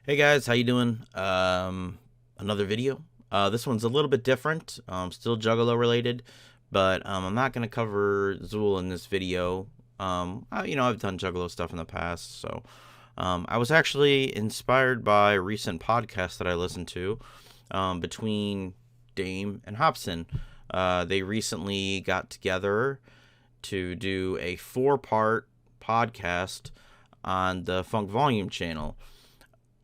Hey guys, how you doing? Another video. This one's a little bit different. Still Juggalo related, but I'm not gonna cover Zool in this video. I've done Juggalo stuff in the past, so I was actually inspired by a recent podcast that I listened to between Dame and Hobson. They recently got together to do a 4-part podcast on the Funk Volume channel.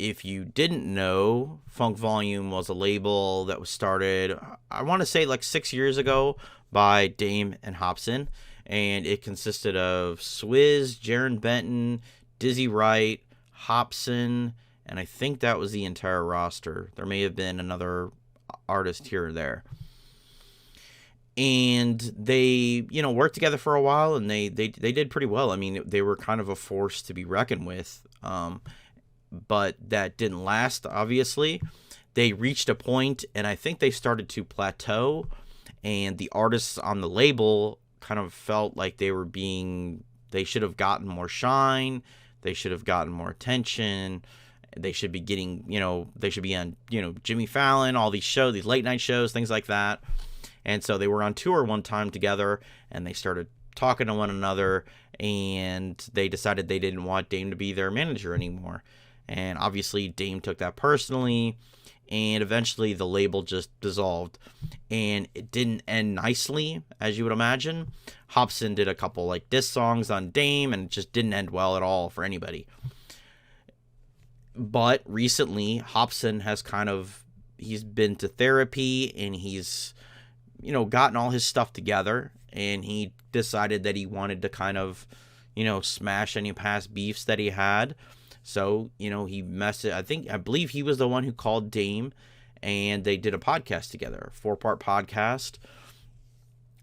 If you didn't know, Funk Volume was a label that was started, I want to say like 6 years ago, by Dame and Hobson, and it consisted of Swizz, Jaron Benton, Dizzy Wright, Hobson, and I think that was the entire roster. There may have been another artist here or there. And they, worked together for a while, and they did pretty well. I mean, they were kind of a force to be reckoned with. But that didn't last, obviously. They reached a point, and I think they started to plateau, and the artists on the label kind of felt like they should have gotten more shine, they should have gotten more attention, they should be getting, they should be on, Jimmy Fallon, all these shows, these late night shows, things like that. And so they were on tour one time together, and they started talking to one another, and they decided they didn't want Dame to be their manager anymore. And obviously Dame took that personally, and eventually the label just dissolved. And it didn't end nicely, as you would imagine. Hobson did a couple like diss songs on Dame, and it just didn't end well at all for anybody. But recently, Hobson has he's been to therapy, and he's, gotten all his stuff together, and he decided that he wanted to smash any past beefs that he had. So, I believe he was the one who called Dame, and they did a podcast together, a 4-part podcast.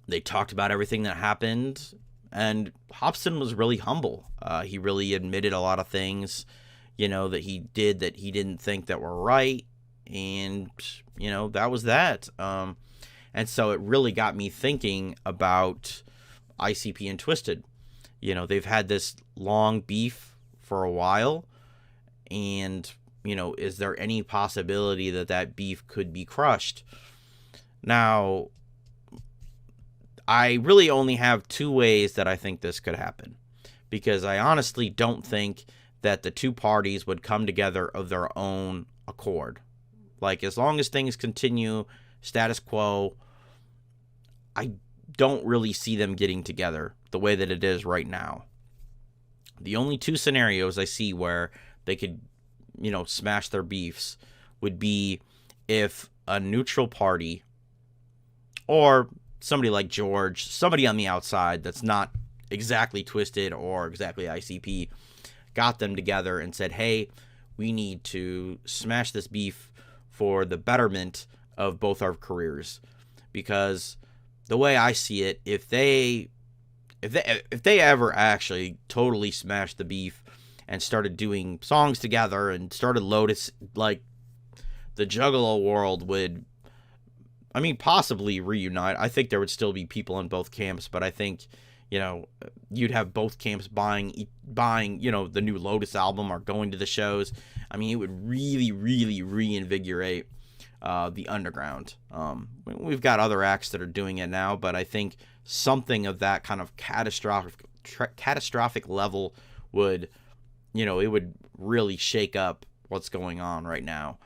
They talked about everything that happened, and Hobson was really humble. He really admitted a lot of things, that he did that he didn't think that were right, and, that was that. And so it really got me thinking about ICP and Twiztid. They've had this long beef for a while, and is there any possibility that beef could be crushed? Now, I really only have 2 ways that I think this could happen, because I honestly don't think that the 2 parties would come together of their own accord. Like, as long as things continue status quo, I don't really see them getting together the way that it is right now. The only 2 scenarios I see where they could, smash their beefs would be if a neutral party, or somebody like George, somebody on the outside that's not exactly Twiztid or exactly ICP, got them together and said, hey, we need to smash this beef for the betterment of both our careers. Because the way I see it, if they ever actually totally smashed the beef and started doing songs together and started Lotus, like, the Juggalo world would, possibly reunite. I think there would still be people in both camps, but I think, you'd have both camps buying, the new Lotus album or going to the shows. It would really, really reinvigorate the underground. We've got other acts that are doing it now, but I think something of that kind of catastrophic level would, it would really shake up what's going on right now.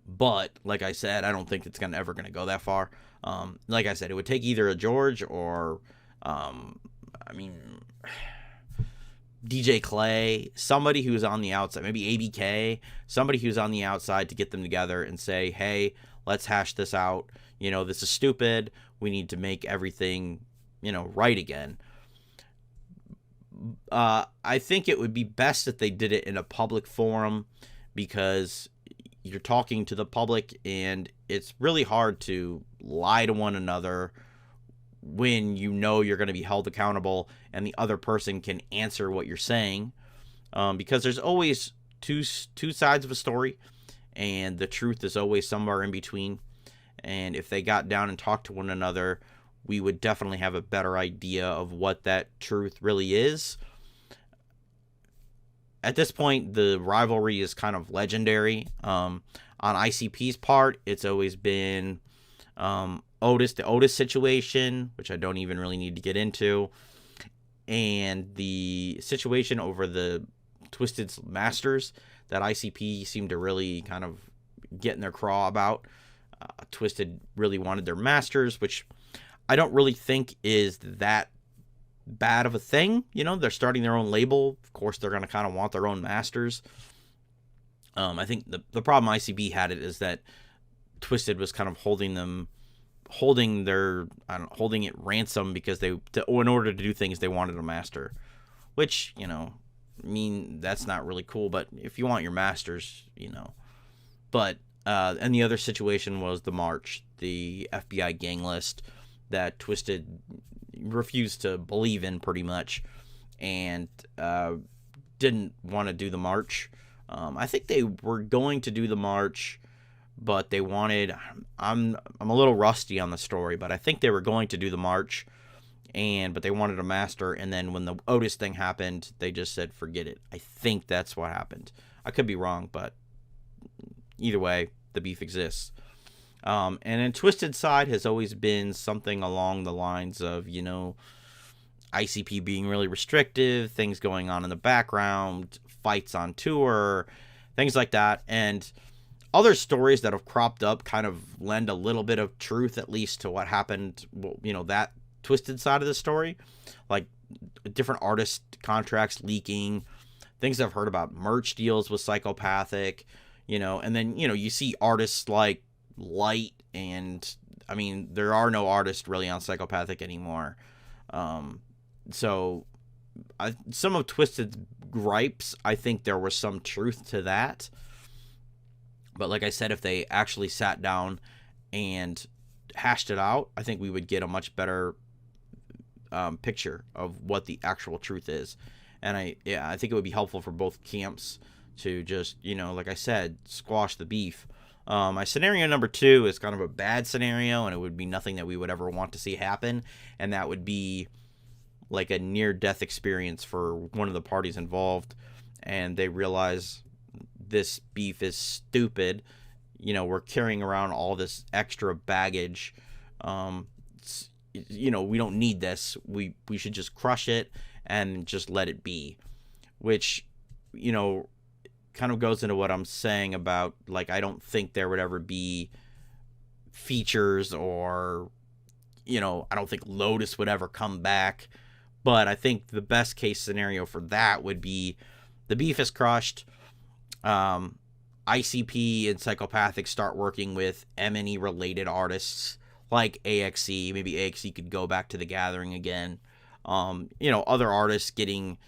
But like I said, I don't think it's ever going to go that far. Like I said, it would take either a George or, DJ Clay, somebody who's on the outside, maybe ABK, somebody who's on the outside to get them together and say, hey, let's hash this out. This is stupid. We need to make everything, right again. I think it would be best if they did it in a public forum, because you're talking to the public, and it's really hard to lie to one another when you're going to be held accountable and the other person can answer what you're saying, because there's always two sides of a story, and the truth is always somewhere in between. And if they got down and talked to one another, we would definitely have a better idea of what that truth really is. at this point, the rivalry is kind of legendary. On ICP's part, it's always been the Otis situation, which I don't even really need to get into, and the situation over the Twiztid's Masters that ICP seemed to really kind of get in their craw about. Twiztid really wanted their Masters, which I don't really think is that bad of a thing. They're starting their own label. Of course, they're going to kind of want their own Masters. I think the problem ICP had it is that Twiztid was kind of holding it ransom because in order to do things, they wanted a master, which, that's not really cool. But if you want your Masters, but, and the other situation was the March, the FBI gang list that Twiztid refused to believe in pretty much, and didn't want to do the March. I think they were going to do the March, but they wanted, I'm a little rusty on the story, but I think they were going to do the March, but they wanted a master, and then when the Otis thing happened, they just said, forget it. I think that's what happened. I could be wrong, but either way, the beef exists. And then Twiztid side has always been something along the lines of, ICP being really restrictive, things going on in the background, fights on tour, things like that. And other stories that have cropped up kind of lend a little bit of truth, at least, to what happened, that Twiztid side of the story. Like different artist contracts leaking, things I've heard about merch deals with Psychopathic, and then, you see artists like Light, and there are no artists really on Psychopathic anymore. So some of Twiztid's gripes, I think there was some truth to that. But like I said, if they actually sat down and hashed it out, I think we would get a much better picture of what the actual truth is. And I think it would be helpful for both camps to just, like I said, squash the beef. My scenario number 2 is kind of a bad scenario, and it would be nothing that we would ever want to see happen. And that would be like a near-death experience for one of the parties involved, and they realize this beef is stupid. We're carrying around all this extra baggage. We don't need this. We should just crush it and just let it be. Which, kind of goes into what I'm saying about, like, I don't think there would ever be features, or, I don't think Lotus would ever come back. But I think the best case scenario for that would be the beef is crushed. ICP and Psychopathic start working with M&E related artists like AXE. Maybe AXE could go back to the Gathering again. Other artists getting,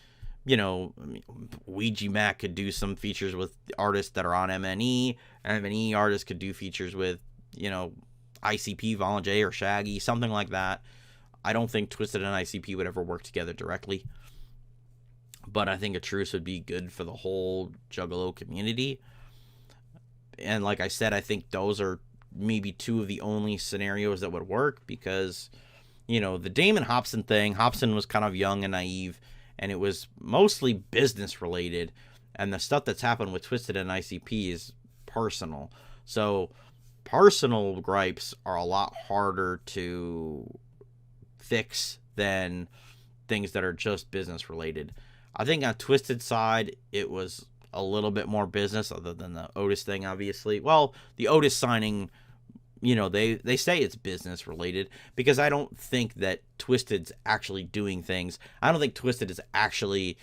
Ouija Mac could do some features with artists that are on M&E. M&E artists could do features with, ICP, Valen J, or Shaggy, something like that. I don't think Twiztid and ICP would ever work together directly, but I think a truce would be good for the whole Juggalo community. And like I said, I think those are maybe 2 of the only scenarios that would work, because, the Damon Hobson thing, Hobson was kind of young and naive, and it was mostly business related, and the stuff that's happened with Twiztid and ICP is personal. So personal gripes are a lot harder to fix than things that are just business related. I think on Twiztid side, it was a little bit more business, other than the Otis thing, obviously. Well, the Otis signing, they say it's business related, because I don't think that Twiztid's actually doing things. I don't think Twiztid is actually,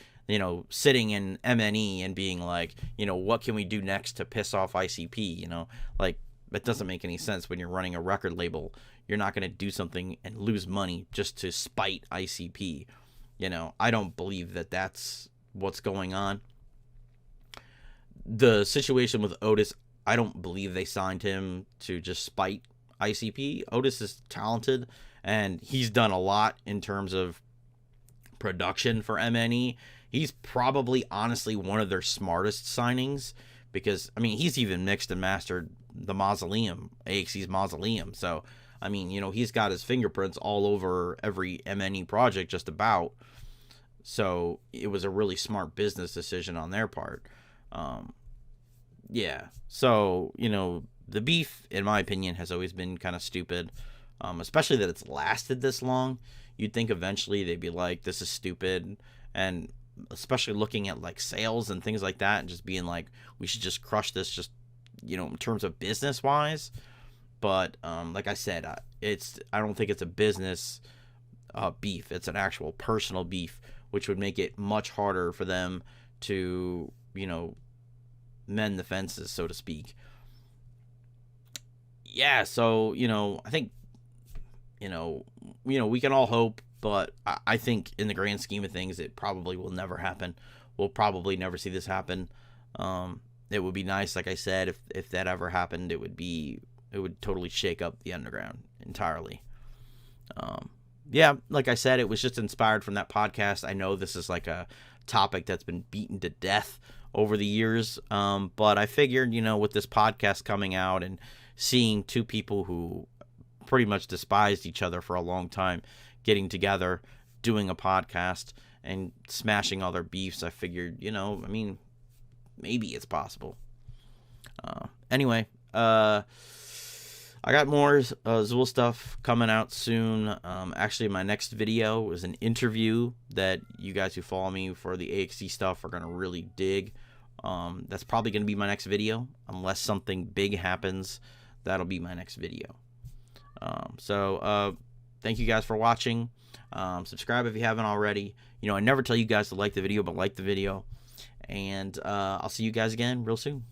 sitting in MNE and being like, what can we do next to piss off ICP? Like, that doesn't make any sense. When you're running a record label, you're not going to do something and lose money just to spite ICP. I don't believe that that's what's going on. The situation with Otis, I don't believe they signed him to just spite ICP. Otis is talented, and he's done a lot in terms of production for MNE. He's probably, honestly, one of their smartest signings, because, he's even mixed and mastered the Mausoleum, AXE's Mausoleum. So, he's got his fingerprints all over every MNE project, just about. So it was a really smart business decision on their part. Yeah. So, the beef, in my opinion, has always been kind of stupid, especially that it's lasted this long. You'd think eventually they'd be like, this is stupid. And especially looking at like sales and things like that and just being like, we should just crush this just, in terms of business wise. But like I said, I don't think it's a business beef. It's an actual personal beef, which would make it much harder for them to, mend the fences, so to speak. Yeah, so I think we can all hope, but I think in the grand scheme of things, it probably will never happen. We'll probably never see this happen. It would be nice, like I said, if that ever happened, it would totally shake up the underground entirely. Yeah, like I said, it was just inspired from that podcast. I know this is like a topic that's been beaten to death over the years, but I figured, with this podcast coming out and seeing two people who pretty much despised each other for a long time getting together, doing a podcast, and smashing all their beefs, I figured, maybe it's possible. Anyway, I got more Zool stuff coming out soon. Actually, my next video is an interview that you guys who follow me for the AXD stuff are going to really dig. That's probably going to be my next video. Unless something big happens, that'll be my next video. So thank you guys for watching. Subscribe if you haven't already. I never tell you guys to like the video, but like the video. And I'll see you guys again real soon.